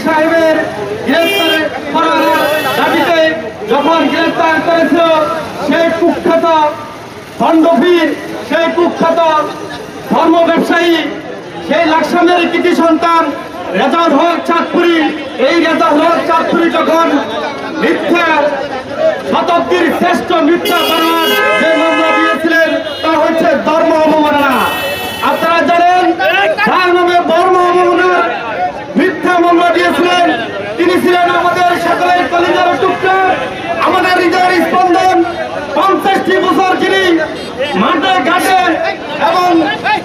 সাহেবের গ্রেফতার করার দাবিতে যখন গ্রেফতার করেছিল সেই কুখ্যাত খণ্ডপীর, সেই কুখ্যাত ধর্ম ব্যবসায়ী, সেই লাকসামের কৃতি সন্তান রেজাউল হক চাঁদপুরি, এই রেজাউল হক চাঁদপুরি যখন মিথ্যা শতাব্দীর শ্রেষ্ঠ মিথ্যা করার যে মামলা দিয়েছিলেন তা হচ্ছে ধর্ম অবমাননা। আপনারা জানেন তার নামে ধর্ম অবমাননার মিথ্যা মামলা দিয়েছিলেন। তিনি ছিলেন আমাদের সকলের কলিজার টুকরা, আমাদের হৃদয়ের স্পন্দন। 50টি বছর যিনি মাঠে ঘাটে এবং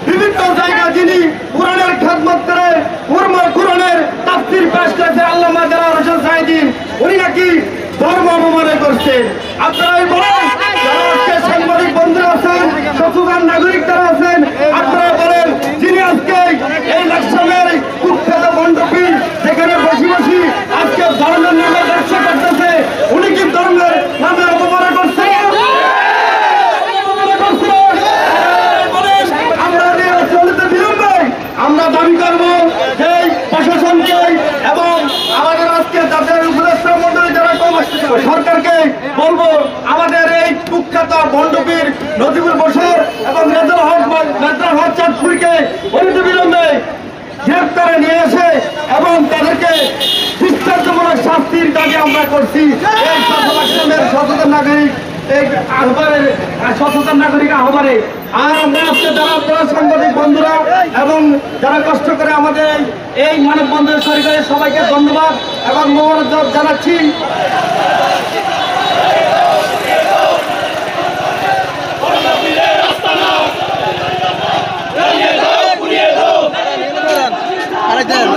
বিভিন্ন জায়গা যিনি কোরআনের খেদমত করে কোরআনের তাফসীর পেশ করেছেন আল্লামা দেলাওয়ার হোসেন সাঈদী, উনি নাকি ধর্ম অবমাননা করছেন। আপনারাই বলেন, যারা আজকে সাংবাদিক বন্ধুরা আছেন, সচেতন নাগরিক যারা আছেন, আপনারা বলেন যিনি আজকে এই লাকসামের কুখ্যাত মণ্ডপী যেখানে বসে বসে আজকে ধর্মের নামে ব্যবসা করতেছে, উনি কি ধর্মের নামে অবমাননা করছে? আমরা দাবি করবো যে প্রশাসনকে এবং আমাদের আজকে যাদের উপদেষ্টা মন্ডলী যারা সরকারকে বলবো, আমাদের এই কুখ্যাত মণ্ডপীর নজিবুল বশর এবং রেজাউল হক চাঁদপুরকে অনতিবিলম্বে গ্রেফতারে নিয়ে এসে এবং তাদেরকে দৃষ্টান্তমূলক শাস্তির দাবি আমরা করছি। এই সচেতন নাগরিক সচেতন নাগরিক আহ্বানে আর আমরা আজকে যারা আপনারা সাংবাদিক বন্ধুরা এবং যারা কষ্ট করে আমাদের এই মানববন্ধন সরকারের সবাইকে ধন্যবাদ এবং মোবারকবাদ জানাচ্ছি। আরেকজন